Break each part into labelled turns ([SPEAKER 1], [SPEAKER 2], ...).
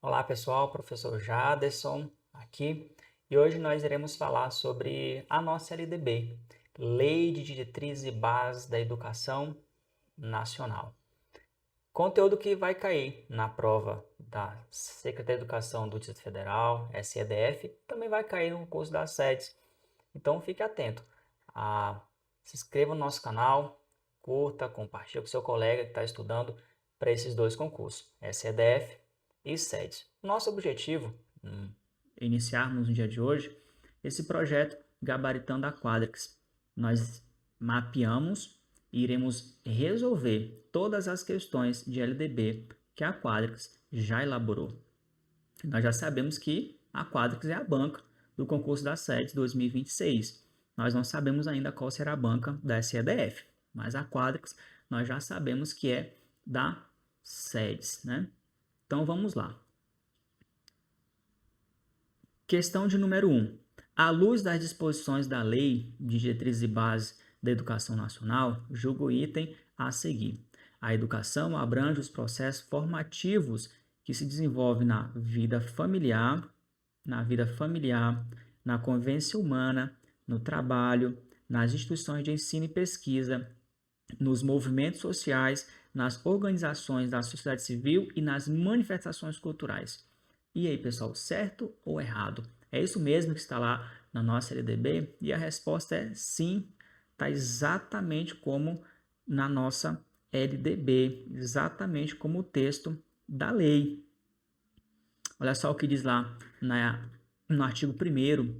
[SPEAKER 1] Olá pessoal, professor Jaderson aqui e hoje nós iremos falar sobre a nossa LDB, Lei de Diretrizes e Bases da Educação Nacional. Conteúdo que vai cair na prova da Secretaria de Educação do Distrito Federal, SEDF, também vai cair no curso das SEDES. Então fique atento, se inscreva no nosso canal, curta, compartilhe com seu colega que está estudando para esses dois concursos, SEDF e SEDES. Nosso objetivo é iniciarmos no dia de hoje esse projeto Gabaritando a Quadrix. Nós mapeamos e iremos resolver todas as questões de LDB que a Quadrix já elaborou. Nós já sabemos que a Quadrix é a banca do concurso da SEDES 2026. Nós não sabemos ainda qual será a banca da SEDF, mas a Quadrix nós já sabemos que é da SEDES, né? Então vamos lá. Questão de número 1. À luz das disposições da Lei de Diretrizes e Bases da Educação Nacional, julgo o item a seguir. A educação abrange os processos formativos que se desenvolvem na vida familiar, na convivência humana, no trabalho, nas instituições de ensino e pesquisa, nos movimentos sociais, nas organizações da sociedade civil e nas manifestações culturais. E aí, pessoal, certo ou errado? É isso mesmo que está lá na nossa LDB? E a resposta é sim, está exatamente como na nossa LDB, exatamente como o texto da lei. Olha só o que diz lá no artigo 1º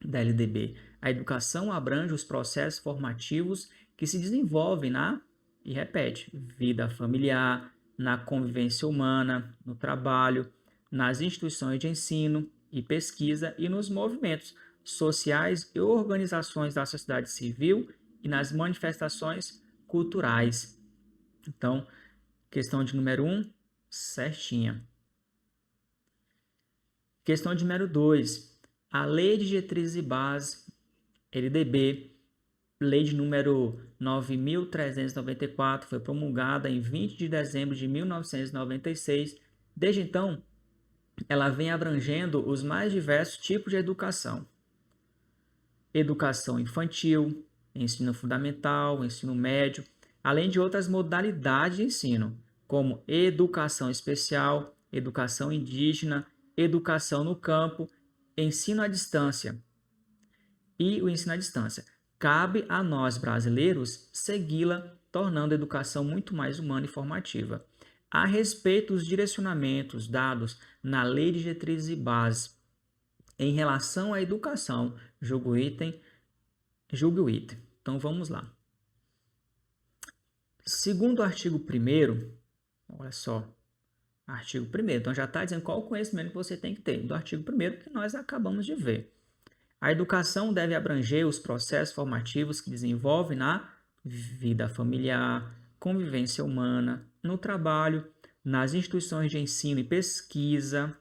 [SPEAKER 1] da LDB. A educação abrange os processos formativos que se desenvolvem e repete, vida familiar, na convivência humana, no trabalho, nas instituições de ensino e pesquisa e nos movimentos sociais e organizações da sociedade civil e nas manifestações culturais. Então, questão de número 1, certinha. Questão de número 2. A Lei de Diretrizes e Bases, LDB, Lei de número 9.394, foi promulgada em 20 de dezembro de 1996. Desde então, ela vem abrangendo os mais diversos tipos de educação. Educação infantil, ensino fundamental, ensino médio, além de outras modalidades de ensino, como educação especial, educação indígena, educação no campo, ensino à distância e o ensino à distância. Cabe a nós, brasileiros, segui-la, tornando a educação muito mais humana e formativa. A respeito dos direcionamentos dados na Lei de Diretrizes e Bases em relação à educação, julgue o item. Então vamos lá. Segundo o artigo 1º, olha só, artigo 1º, então já está dizendo qual o conhecimento que você tem que ter, do artigo 1º que nós acabamos de ver. A educação deve abranger os processos formativos que desenvolvem na vida familiar, convivência humana, no trabalho, nas instituições de ensino e pesquisa,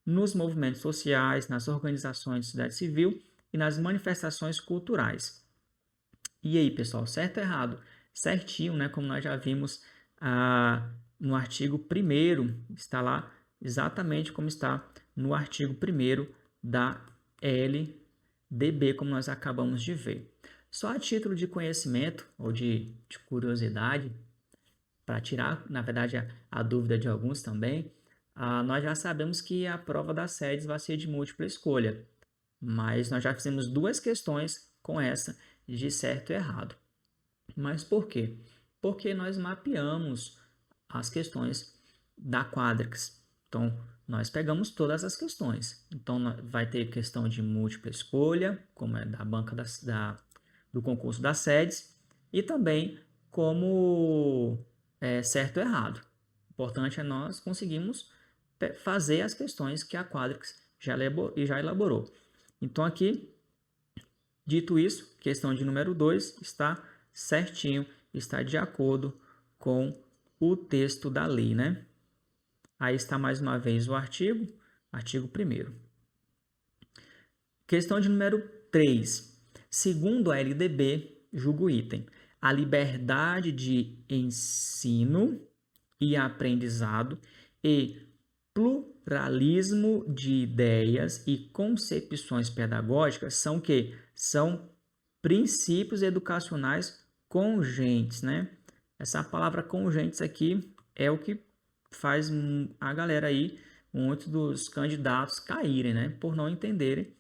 [SPEAKER 1] nos movimentos sociais, nas organizações de sociedade civil e nas manifestações culturais. E aí, pessoal, certo ou errado? Certinho, né? Como nós já vimos no artigo 1º, está lá exatamente como está no artigo 1º da LDB, como nós acabamos de ver. Só a título de conhecimento ou de curiosidade, para tirar, na verdade, a dúvida de alguns também, nós já sabemos que a prova das SEDES vai ser de múltipla escolha, mas nós já fizemos duas questões com essa de certo e errado. Mas por quê? Porque nós mapeamos as questões da Quadrix. Então, nós pegamos todas as questões. Então, vai ter questão de múltipla escolha, como é da banca do concurso das SEDES, e também como certo ou errado. O importante é nós conseguirmos fazer as questões que a Quadrix já elaborou. Então, aqui, dito isso, questão de número 2 está certinho, está de acordo com o texto da lei, né? Aí está mais uma vez o artigo 1º. Questão de número 3. Segundo a LDB, julgo o item. A liberdade de ensino e aprendizado e pluralismo de ideias e concepções pedagógicas são o quê? São princípios educacionais congentes, né? Essa palavra congentes aqui é o que faz a galera aí, muitos dos candidatos caírem, né? Por não entenderem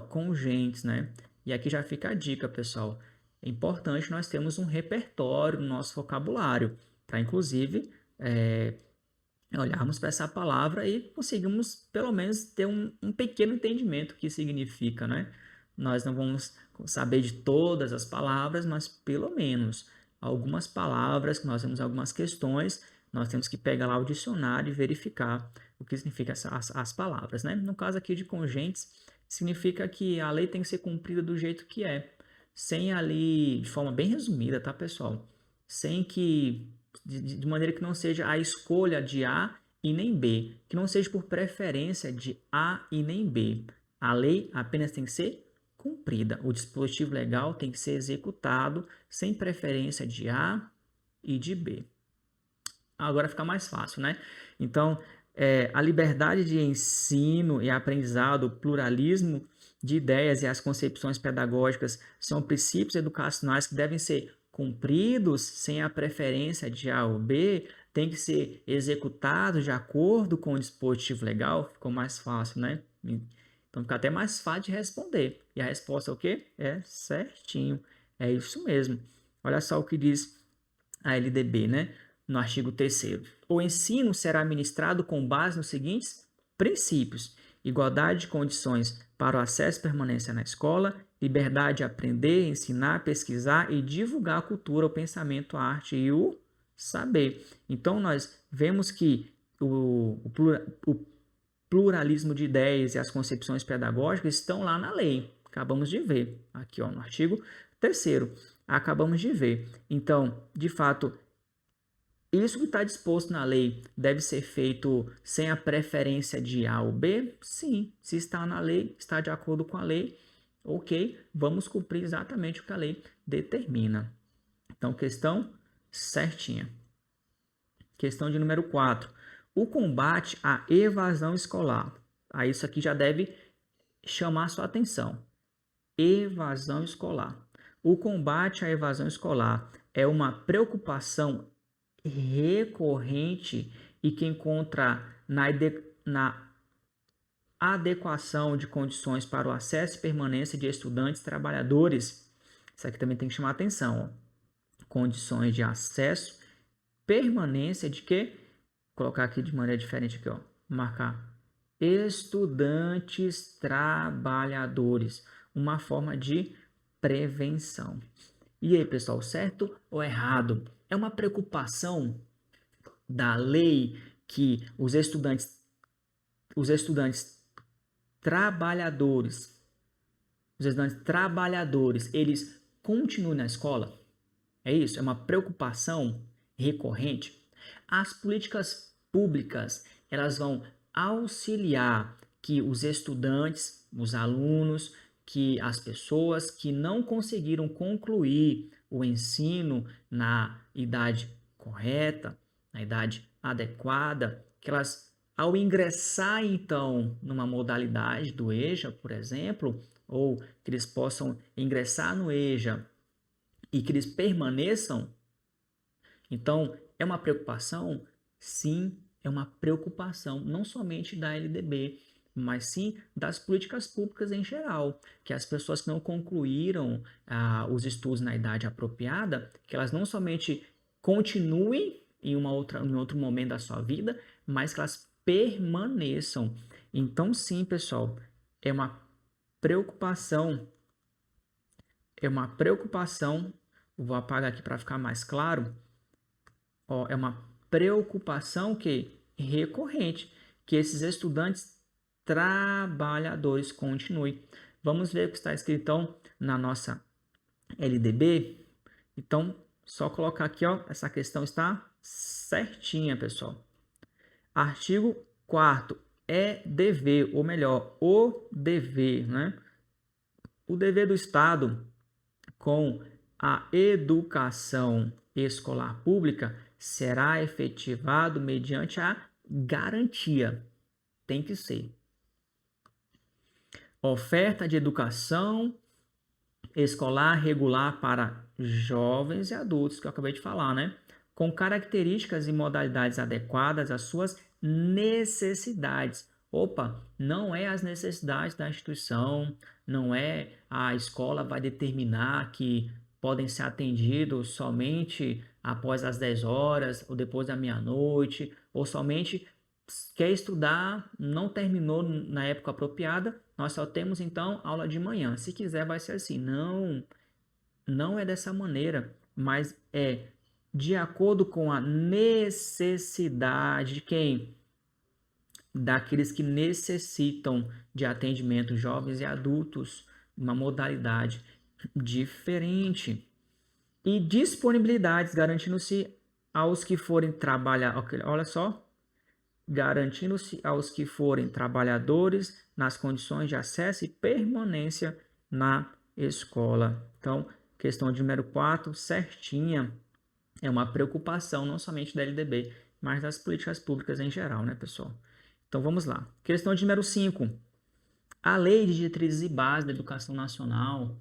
[SPEAKER 1] congentes, né? E aqui já fica a dica, pessoal. É importante nós termos um repertório no nosso vocabulário, para inclusive olharmos para essa palavra e conseguimos pelo menos ter um pequeno entendimento do que significa, né? Nós não vamos saber de todas as palavras, mas pelo menos algumas palavras, que nós temos algumas questões, nós temos que pegar lá o dicionário e verificar o que significa as palavras, né? No caso aqui de congentes, significa que a lei tem que ser cumprida do jeito que é, sem ali, de forma bem resumida, tá, pessoal? Sem que de maneira que não seja a escolha de A e nem B, que não seja por preferência de A e nem B. A lei apenas tem que ser cumprida. O dispositivo legal tem que ser executado sem preferência de A e de B. Agora fica mais fácil, né? Então, a liberdade de ensino e aprendizado, o pluralismo de ideias e as concepções pedagógicas são princípios educacionais que devem ser cumpridos sem a preferência de A ou B, tem que ser executados de acordo com o dispositivo legal. Ficou mais fácil, né? Então fica até mais fácil de responder. E a resposta é o quê? É certinho. É isso mesmo. Olha só o que diz a LDB, né? No artigo 3º. O ensino será ministrado com base nos seguintes princípios: igualdade de condições para o acesso e permanência na escola, liberdade de aprender, ensinar, pesquisar e divulgar a cultura, o pensamento, a arte e o saber. Então, nós vemos que o pluralismo de ideias e as concepções pedagógicas estão lá na lei. Acabamos de ver aqui, ó, no artigo 3º. Acabamos de ver. Então, de fato, isso que está disposto na lei deve ser feito sem a preferência de A ou B? Sim, se está na lei, está de acordo com a lei, ok, vamos cumprir exatamente o que a lei determina. Então, questão certinha. Questão de número 4. O combate à evasão escolar. Isso aqui já deve chamar sua atenção. Evasão escolar. O combate à evasão escolar é uma preocupação recorrente e que encontra na adequação de condições para o acesso e permanência de estudantes e trabalhadores. Isso aqui também tem que chamar atenção. Ó. Condições de acesso, permanência de quê? Vou colocar aqui de maneira diferente aqui, ó. Marcar estudantes trabalhadores. Uma forma de prevenção. E aí, pessoal, certo ou errado? É uma preocupação da lei que os estudantes trabalhadores, eles continuem na escola? É isso? É uma preocupação recorrente? As políticas públicas, elas vão auxiliar que os estudantes, os alunos, que as pessoas que não conseguiram concluir o ensino na idade correta, na idade adequada, que elas, ao ingressar então numa modalidade do EJA, por exemplo, ou que eles possam ingressar no EJA e que eles permaneçam, então é uma preocupação? Sim, é uma preocupação, não somente da LDB, mas sim das políticas públicas em geral, que as pessoas que não concluíram os estudos na idade apropriada, que elas não somente continuem em outro momento da sua vida, mas que elas permaneçam. Então, sim, pessoal, é uma preocupação, vou apagar aqui para ficar mais claro, ó, é uma preocupação que recorrente, que esses estudantes trabalhadores continuem. Vamos ver o que está escrito então na nossa LDB. Então, só colocar aqui, ó, essa questão está certinha, pessoal. Artigo 4º é dever, ou melhor, o dever, né? O dever do Estado com a educação escolar pública será efetivado mediante a garantia. Tem que ser. Oferta de educação escolar regular para jovens e adultos, que eu acabei de falar, né? Com características e modalidades adequadas às suas necessidades. Opa, não é as necessidades da instituição, não é a escola vai determinar que podem ser atendidos somente após as 10 horas, ou depois da meia-noite, ou somente quer estudar, não terminou na época apropriada, nós só temos então aula de manhã. Se quiser vai ser assim. Não, não é dessa maneira, mas é de acordo com a necessidade de quem? Daqueles que necessitam de atendimento, jovens e adultos, uma modalidade diferente. E disponibilidades, garantindo-se aos que forem trabalhar. Olha só, garantindo-se aos que forem trabalhadores nas condições de acesso e permanência na escola. Então, questão de número 4, certinha, é uma preocupação não somente da LDB, mas das políticas públicas em geral, né, pessoal? Então, vamos lá. Questão de número 5. A Lei de Diretrizes e Bases da Educação Nacional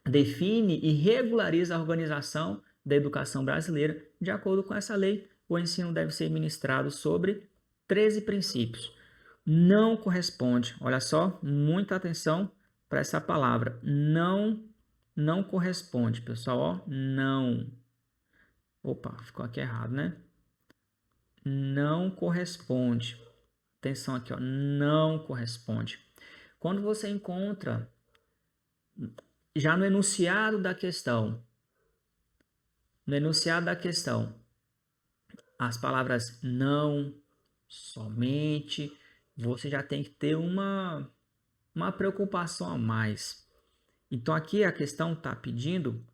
[SPEAKER 1] define e regulariza a organização da educação brasileira. De acordo com essa lei, o ensino deve ser ministrado sobre 13 princípios. Não corresponde, olha só, muita atenção para essa palavra. Não corresponde, pessoal, ó, não. Opa, ficou aqui errado, né? Não corresponde. Atenção aqui, ó, não corresponde. Quando você encontra já no enunciado da questão, as palavras não, somente, você já tem que ter uma preocupação a mais. Então, aqui a questão está pedindo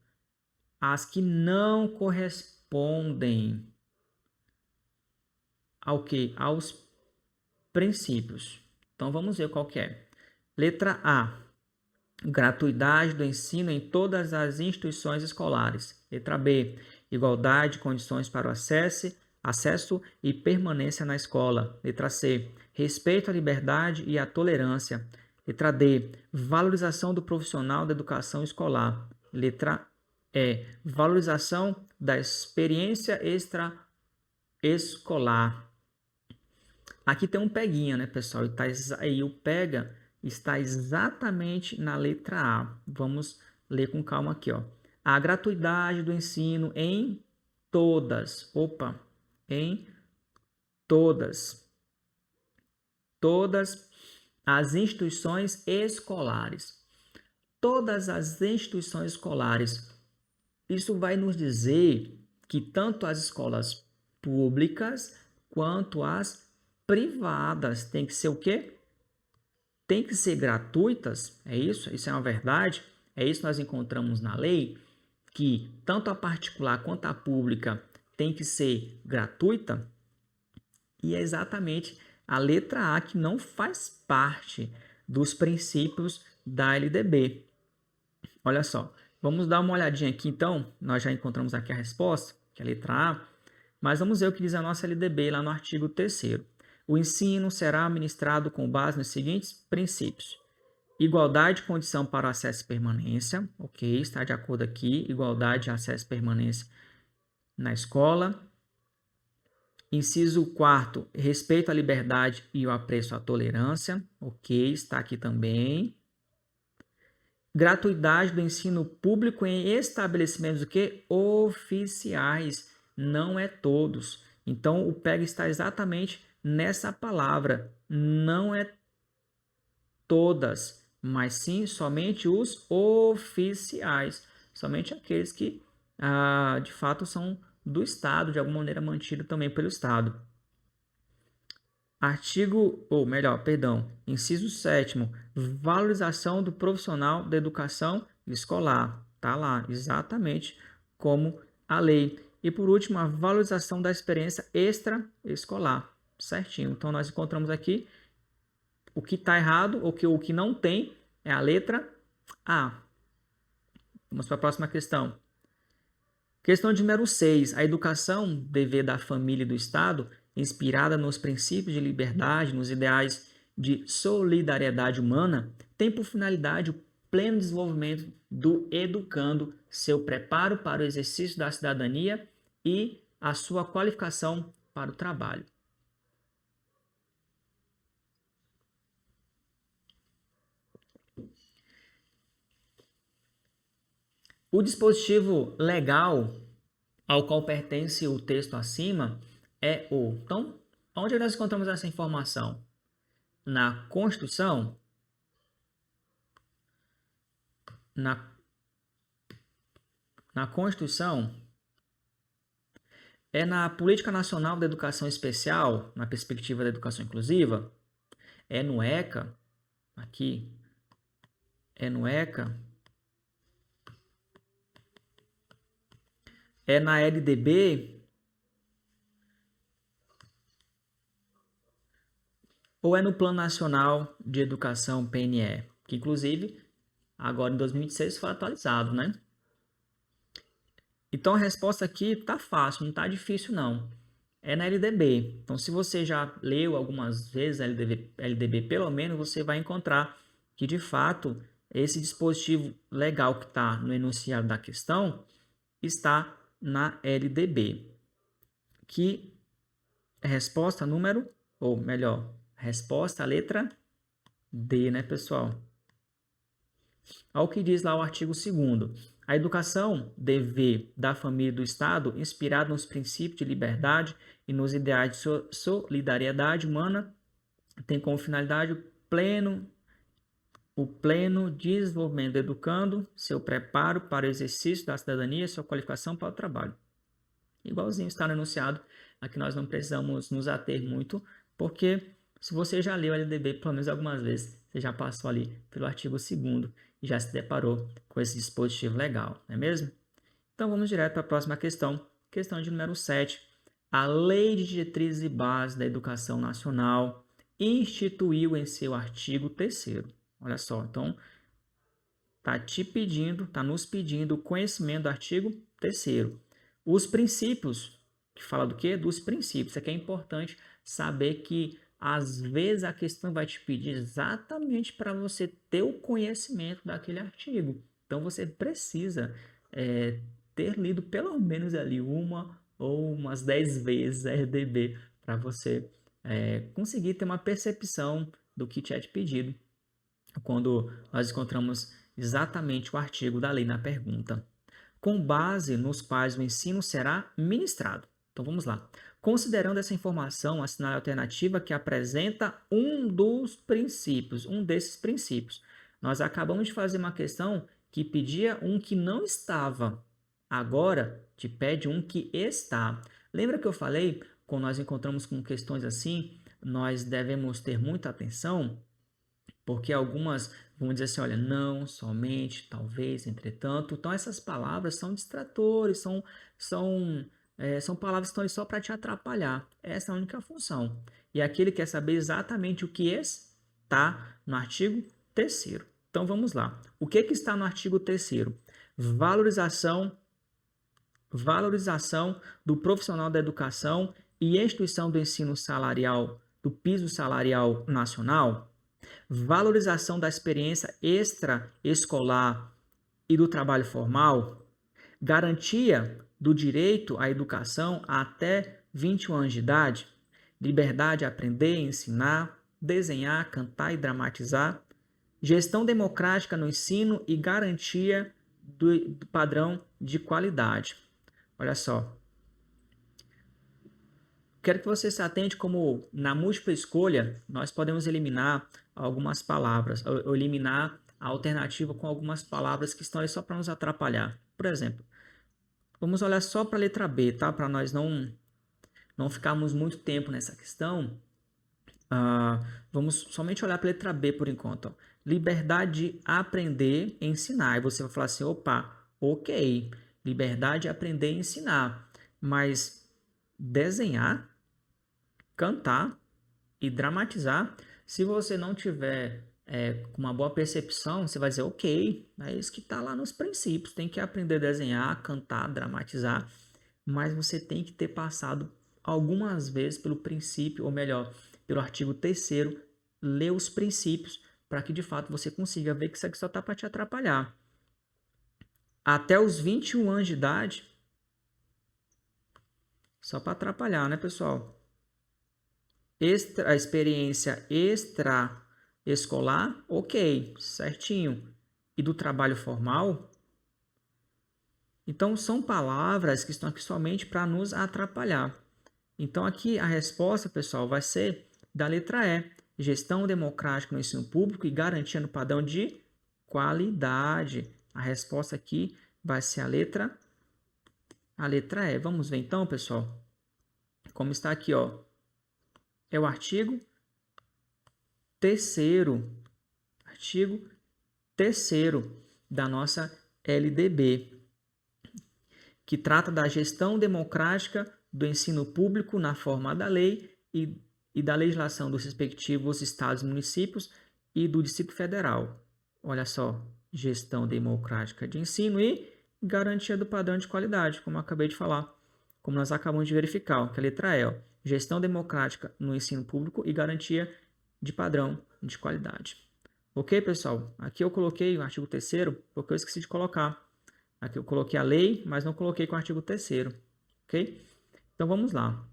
[SPEAKER 1] as que não correspondem ao quê? Aos princípios. Então, vamos ver qual que é. Letra A. Gratuidade do ensino em todas as instituições escolares. Letra B. Igualdade de condições para o acesso e permanência na escola. Letra C. Respeito à liberdade e à tolerância. Letra D. Valorização do profissional da educação escolar. Letra E. Valorização da experiência extraescolar. Aqui tem um peguinha, né, pessoal? E o pega está exatamente na letra A. Vamos ler com calma aqui, ó. A gratuidade do ensino em todas. Opa, em todas as instituições escolares. Todas as instituições escolares. Isso vai nos dizer que tanto as escolas públicas quanto as privadas têm que ser o quê? Tem que ser gratuitas, é isso? Isso é uma verdade? É isso que nós encontramos na lei? Que tanto a particular quanto a pública tem que ser gratuita? E é exatamente a letra A que não faz parte dos princípios da LDB. Olha só, vamos dar uma olhadinha aqui então, nós já encontramos aqui a resposta, que é a letra A, mas vamos ver o que diz a nossa LDB lá no artigo 3º. O ensino será ministrado com base nos seguintes princípios. Igualdade de condição para acesso e permanência. Ok, está de acordo aqui. Igualdade de acesso e permanência na escola. Inciso 4º, respeito à liberdade e o apreço à tolerância. Ok, está aqui também. Gratuidade do ensino público em estabelecimentos o quê? Oficiais. Não é todos. Então, o PEG está exatamente nessa palavra. Não é todas, mas sim somente os oficiais. Somente aqueles que, de fato, são do Estado, de alguma maneira mantido também pelo Estado. Inciso 7º, valorização do profissional da educação escolar. Está lá, exatamente como a lei. E por último, a valorização da experiência extraescolar. Certinho. Então, nós encontramos aqui o que está errado, ou o que não tem, é a letra A. Vamos para a próxima questão. Questão de número 6. A educação, dever da família e do Estado, inspirada nos princípios de liberdade, nos ideais de solidariedade humana, tem por finalidade o pleno desenvolvimento do educando, seu preparo para o exercício da cidadania e a sua qualificação para o trabalho. O dispositivo legal ao qual pertence o texto acima é o. Então, onde nós encontramos essa informação? Na Constituição? Na Constituição? É na Política Nacional da Educação Especial, na perspectiva da educação inclusiva? É no ECA? Aqui. É no ECA? É na LDB? Ou é no Plano Nacional de Educação, PNE? Que, inclusive, agora em 2026 foi atualizado, né? Então, a resposta aqui tá fácil, não tá difícil, não. É na LDB. Então, se você já leu algumas vezes a LDB, pelo menos, você vai encontrar que, de fato, esse dispositivo legal que está no enunciado da questão está na LDB. Que é resposta número, ou melhor, resposta a letra D, né, pessoal? Olha o que diz lá o artigo 2º. A educação, dever da família e do Estado, inspirado nos princípios de liberdade e nos ideais de solidariedade humana, tem como finalidade o pleno desenvolvimento do educando, seu preparo para o exercício da cidadania e sua qualificação para o trabalho. Igualzinho está no enunciado, aqui nós não precisamos nos ater muito, porque se você já leu o LDB pelo menos algumas vezes, você já passou ali pelo artigo 2º e já se deparou com esse dispositivo legal, não é mesmo? Então vamos direto para a próxima questão, questão de número 7. A Lei de Diretrizes e Bases da Educação Nacional instituiu em seu artigo 3º. Olha só, então está nos pedindo o conhecimento do artigo 3º. Os princípios, que fala do quê? Dos princípios. Isso aqui é importante saber que às vezes a questão vai te pedir exatamente para você ter o conhecimento daquele artigo. Então você precisa ter lido pelo menos ali uma ou umas 10 vezes a RDB para você conseguir ter uma percepção do que te é pedido quando nós encontramos exatamente o artigo da lei na pergunta. Com base nos quais o ensino será ministrado. Então vamos lá. Considerando essa informação, assinale a alternativa que apresenta um desses princípios. Nós acabamos de fazer uma questão que pedia um que não estava. Agora te pede um que está. Lembra que eu falei, quando nós encontramos com questões assim, nós devemos ter muita atenção, porque algumas vão dizer assim, olha, não, somente, talvez, entretanto. Então, essas palavras são distratores, são palavras que estão ali só para te atrapalhar. Essa é a única função. E aqui ele quer saber exatamente o que está no artigo 3º. Então, vamos lá. O que está no artigo 3º? Valorização do profissional da educação e instituição do ensino salarial, do piso salarial nacional, valorização da experiência extraescolar e do trabalho formal, garantia do direito à educação até 21 anos de idade, liberdade de aprender, ensinar, desenhar, cantar e dramatizar, gestão democrática no ensino e garantia do padrão de qualidade. Olha só. Quero que você se atente como na múltipla escolha nós podemos eliminar algumas palavras, ou eliminar a alternativa com algumas palavras que estão aí só para nos atrapalhar. Por exemplo, vamos olhar só para a letra B, tá? Para nós não ficarmos muito tempo nessa questão. Vamos somente olhar para a letra B por enquanto. Ó. Liberdade de aprender e ensinar. E você vai falar assim, opa, ok, liberdade de aprender e ensinar. Mas desenhar, cantar e dramatizar, se você não tiver com uma boa percepção, você vai dizer, ok, é isso que está lá nos princípios, tem que aprender a desenhar, cantar, dramatizar, mas você tem que ter passado algumas vezes pelo princípio, ou melhor, pelo artigo 3º, ler os princípios, para que de fato você consiga ver que isso aqui só está para te atrapalhar. Até os 21 anos de idade, só para atrapalhar, né, pessoal? A experiência extraescolar, ok, certinho. E do trabalho formal? Então, são palavras que estão aqui somente para nos atrapalhar. Então, aqui a resposta, pessoal, vai ser da letra E. Gestão democrática no ensino público e garantia padrão de qualidade. A resposta aqui vai ser a letra E. Vamos ver então, pessoal, como está aqui, ó. É o artigo 3º. Artigo 3º da nossa LDB, que trata da gestão democrática do ensino público na forma da lei e da legislação dos respectivos estados e municípios e do Distrito Federal. Olha só, gestão democrática de ensino e garantia do padrão de qualidade, como eu acabei de falar, como nós acabamos de verificar, que é a letra E, ó, gestão democrática no ensino público e garantia de padrão de qualidade. Ok, pessoal? Aqui eu coloquei o artigo 3º porque eu esqueci de colocar. Aqui eu coloquei a lei, mas não coloquei com o artigo 3º. Ok? Então vamos lá.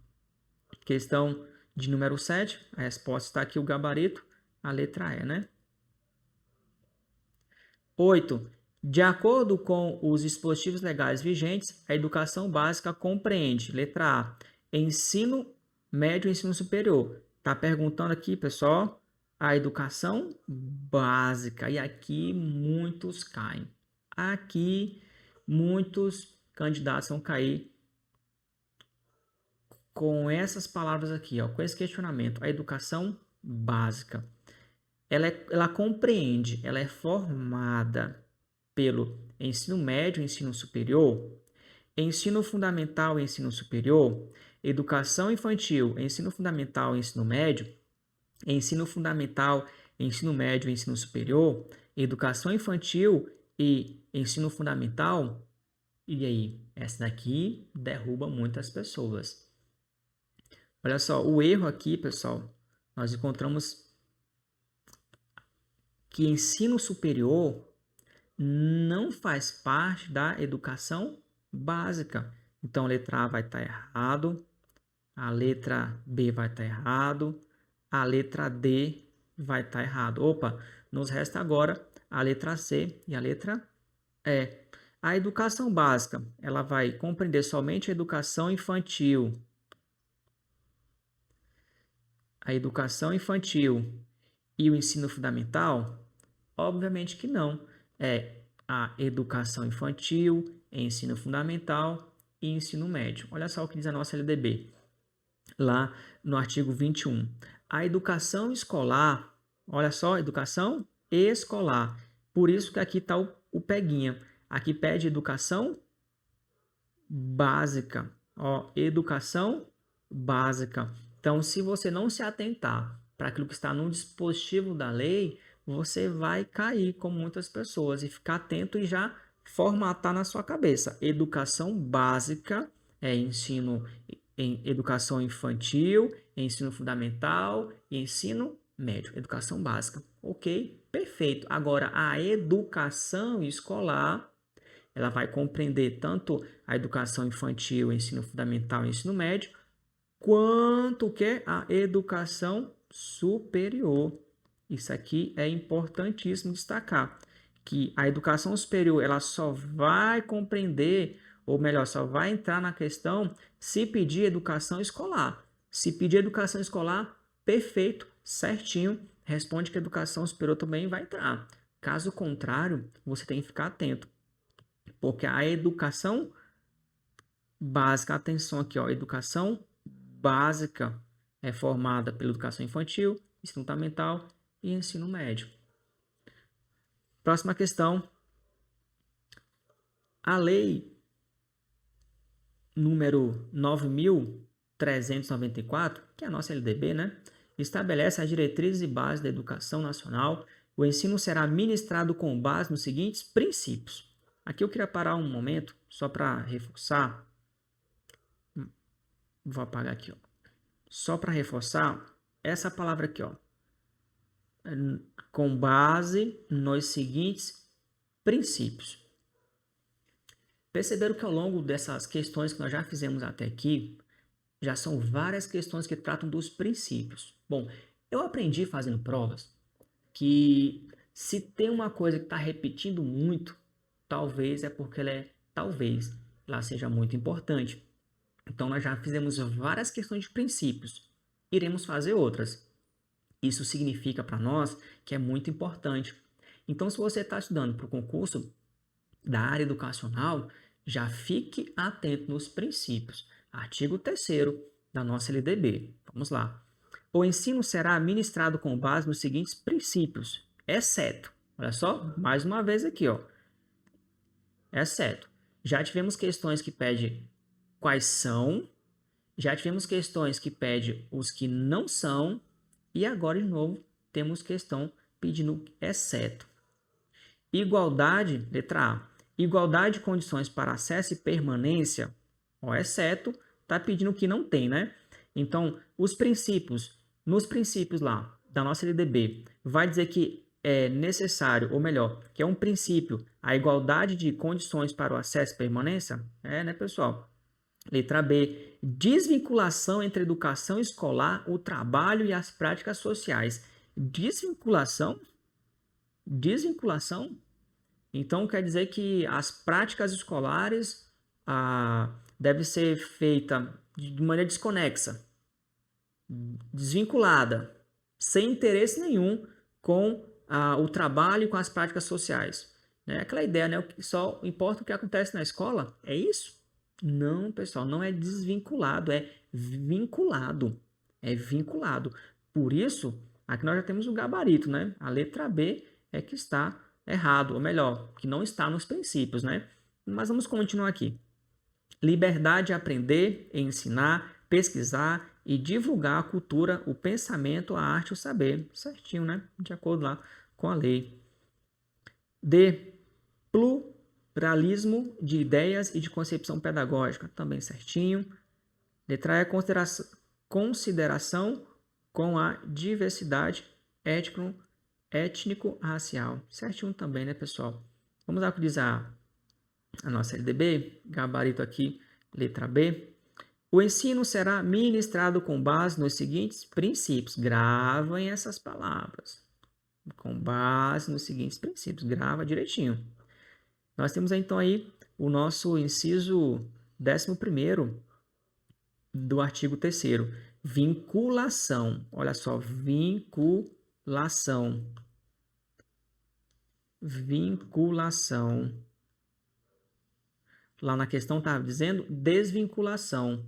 [SPEAKER 1] Questão de número 7. A resposta está aqui, o gabarito, a letra E, né? 8. De acordo com os dispositivos legais vigentes, a educação básica compreende, letra A, ensino médio e ensino superior. Está perguntando aqui, pessoal, a educação básica. E aqui muitos caem. Aqui muitos candidatos vão cair com essas palavras aqui, ó, com esse questionamento. A educação básica. Ela compreende, ela é formada pelo ensino médio e ensino superior, ensino fundamental e ensino superior, educação infantil, ensino fundamental e ensino médio, ensino fundamental, ensino médio e ensino superior, educação infantil e ensino fundamental. E aí, essa daqui derruba muitas pessoas. Olha só, o erro aqui, pessoal, nós encontramos que ensino superior não faz parte da educação básica. Então, a letra A vai estar errado, a letra B vai estar errado, a letra D vai estar errado. Opa, nos resta agora a letra C e a letra E. A educação básica, ela vai compreender somente a educação infantil. A educação infantil e o ensino fundamental? Obviamente que não. É a educação infantil, ensino fundamental e ensino médio. Olha só o que diz a nossa LDB, lá no artigo 21. A educação escolar, olha só, educação escolar. Por isso que aqui está o peguinha. Aqui pede educação básica. Ó, educação básica. Então, se você não se atentar para aquilo que está no dispositivo da lei, você vai cair como muitas pessoas e ficar atento e já formatar na sua cabeça. Educação básica é ensino em educação infantil, ensino fundamental e ensino médio. Educação básica. Ok? Perfeito. Agora, a educação escolar, ela vai compreender tanto a educação infantil, ensino fundamental e ensino médio, quanto que a educação superior. Isso aqui é importantíssimo destacar, que a educação superior ela só vai compreender, ou melhor, só vai entrar na questão se pedir educação escolar. Se pedir educação escolar, perfeito, certinho, responde que a educação superior também vai entrar. Caso contrário, você tem que ficar atento, porque a educação básica, atenção aqui, ó, educação básica é formada pela educação infantil, ensino fundamental e ensino médio. Próxima questão. A lei número 9.394, que é a nossa LDB, né, estabelece as diretrizes e bases da educação nacional O ensino será ministrado com base nos seguintes princípios. Aqui eu queria parar um momento, só para reforçar. Vou apagar aqui, ó. Só para reforçar essa palavra aqui, ó. Com base nos seguintes princípios. Perceberam que ao longo dessas questões que nós já fizemos até aqui, já são várias questões que tratam dos princípios. Bom, eu aprendi fazendo provas que se tem uma coisa que está repetindo muito, talvez é porque ela seja muito importante. Então, nós já fizemos várias questões de princípios. Iremos fazer outras. Isso significa para nós que é muito importante. Então, se você está estudando para o concurso da área educacional, já fique atento nos princípios. Artigo 3º da nossa LDB. Vamos lá. O ensino será ministrado com base nos seguintes princípios, exceto, olha só, mais uma vez aqui, ó, exceto. Já tivemos questões que pedem quais são, já tivemos questões que pedem os que não são, e agora, de novo, temos questão pedindo exceto. Igualdade, letra A. Igualdade de condições para acesso e permanência, ó, exceto, está pedindo que não tem, né? Então, os princípios, nos princípios lá da nossa LDB, vai dizer que é necessário, ou melhor, que é um princípio, a igualdade de condições para o acesso e permanência? É, né, pessoal? Letra B, desvinculação entre a educação escolar, o trabalho e as práticas sociais. Desvinculação? Desvinculação? Então, quer dizer que as práticas escolares devem ser feitas de maneira desconexa, desvinculada, sem interesse nenhum com o trabalho e com as práticas sociais. É aquela ideia, né? Só importa o que acontece na escola? É isso? Não, pessoal, não é desvinculado, é vinculado. É vinculado. Por isso, aqui nós já temos o gabarito, né? A letra B é que está errado, ou melhor, que não está nos princípios, né? Mas vamos continuar aqui. Liberdade de aprender, ensinar, pesquisar e divulgar a cultura, o pensamento, a arte e o saber. Certinho, né? De acordo lá com a lei. D. Pluralismo de ideias e de concepção pedagógica. Também certinho. Letra E. Consideração com a diversidade étnico-racial. Certinho também, né, pessoal? Vamos lá o que diz a nossa LDB. Gabarito aqui, letra B. O ensino será ministrado com base nos seguintes princípios. Gravem essas palavras. Com base nos seguintes princípios. Grava direitinho. Nós temos então aí o nosso inciso 11º do artigo 3º. Vinculação. Olha só, vinculação. Vinculação. Lá na questão estava dizendo desvinculação.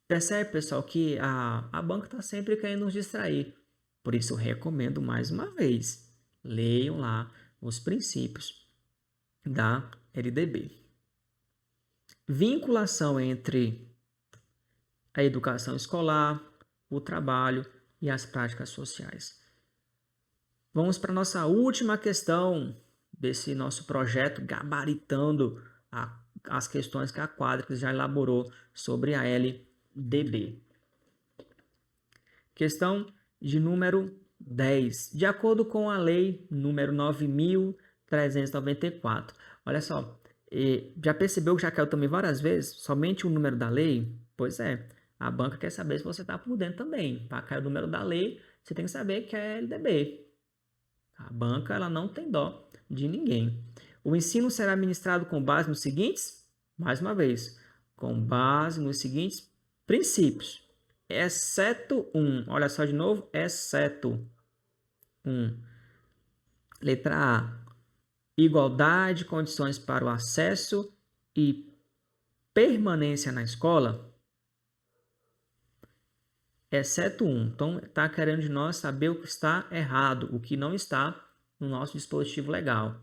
[SPEAKER 1] Percebe, pessoal, que a banca está sempre querendo nos distrair. Por isso, eu recomendo mais uma vez. Leiam lá os princípios da LDB. Vinculação entre a educação escolar, o trabalho e as práticas sociais. Vamos para a nossa última questão desse nosso projeto, gabaritando as questões que a Quadrix já elaborou sobre a LDB. Questão de número 10. De acordo com a lei número 9.394. Olha só, já percebeu que já caiu também várias vezes? Somente o número da lei? Pois é, a banca quer saber se você está por dentro também. Para cair o número da lei, você tem que saber que é LDB. A banca ela não tem dó de ninguém. O ensino será ministrado com base nos seguintes, mais uma vez, com base nos seguintes princípios, exceto um. Olha só de novo, exceto um. Letra A. Igualdade de condições para o acesso e permanência na escola, exceto um. Então, está querendo de nós saber o que está errado, o que não está no nosso dispositivo legal.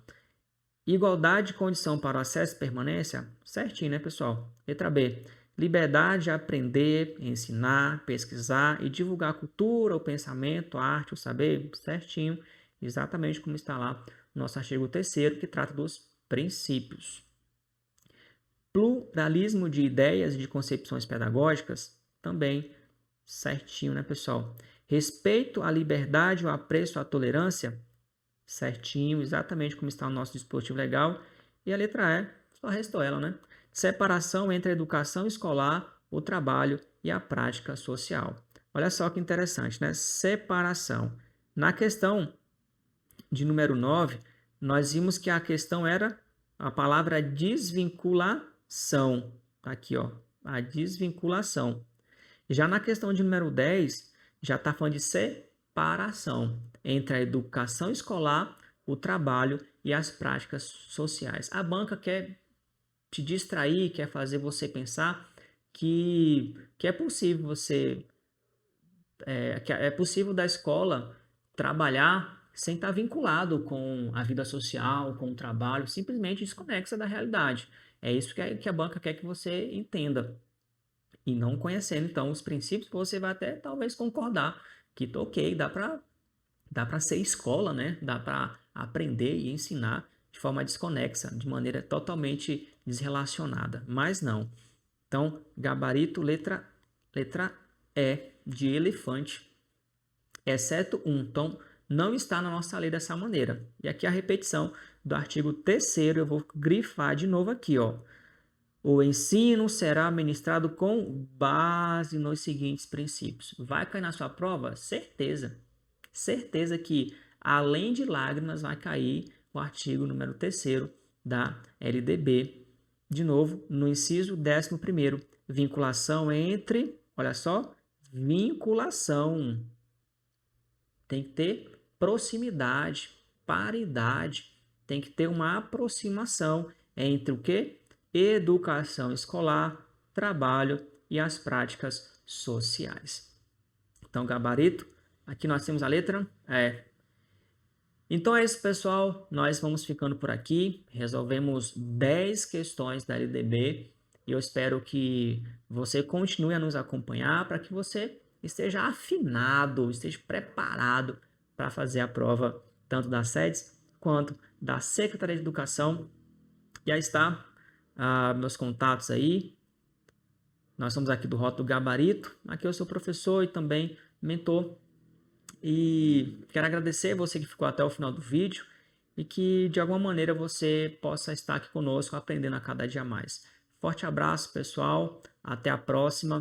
[SPEAKER 1] Igualdade de condição para o acesso e permanência, certinho, né, pessoal? Letra B. liberdade de aprender, ensinar, pesquisar e divulgar a cultura, o pensamento, a arte, o saber, certinho, exatamente como está lá no nosso artigo 3º, que trata dos princípios. Pluralismo de ideias e de concepções pedagógicas, também certinho, né, pessoal? Respeito à liberdade, o apreço à tolerância, certinho, exatamente como está no nosso dispositivo legal. E a letra E, só restou ela, né? Separação entre a educação escolar, o trabalho e a prática social. Olha só que interessante, né? Separação. Na questão de número 9, nós vimos que a questão era a palavra desvinculação. Tá aqui, ó, a desvinculação. Já na questão de número 10, já está falando de separação entre a educação escolar, o trabalho e as práticas sociais. A banca quer te distrair, quer fazer você pensar que é possível que é possível da escola trabalhar sem estar vinculado com a vida social, com o trabalho, simplesmente desconexa da realidade. É isso que a banca quer que você entenda. E não conhecendo, então, os princípios, você vai até talvez concordar que, ok, dá para ser escola, né? Dá para aprender e ensinar de forma desconexa, de maneira totalmente desrelacionada. Mas não. Então, gabarito, letra E de elefante, exceto 1. Então, não está na nossa lei dessa maneira. E aqui a repetição do artigo 3º, eu vou grifar de novo aqui, ó. O ensino será ministrado com base nos seguintes princípios. Vai cair na sua prova? Certeza. Certeza que, além de lágrimas, vai cair o artigo número 3º da LDB. De novo, no inciso 11º, vinculação entre, olha só, vinculação. Tem que ter proximidade, paridade, tem que ter uma aproximação entre o quê? Educação escolar, trabalho e as práticas sociais. Então, gabarito, aqui nós temos a letra E. Então é isso, pessoal. Nós vamos ficando por aqui. Resolvemos 10 questões da LDB e eu espero que você continue a nos acompanhar para que você esteja afinado, esteja preparado para fazer a prova tanto da SEDES quanto da Secretaria de Educação. E aí está meus contatos aí. Nós somos aqui do Rótulo Gabarito. Aqui eu sou professor e também mentor. E quero agradecer você que ficou até o final do vídeo e que de alguma maneira você possa estar aqui conosco aprendendo a cada dia mais. Forte abraço, pessoal. Até a próxima.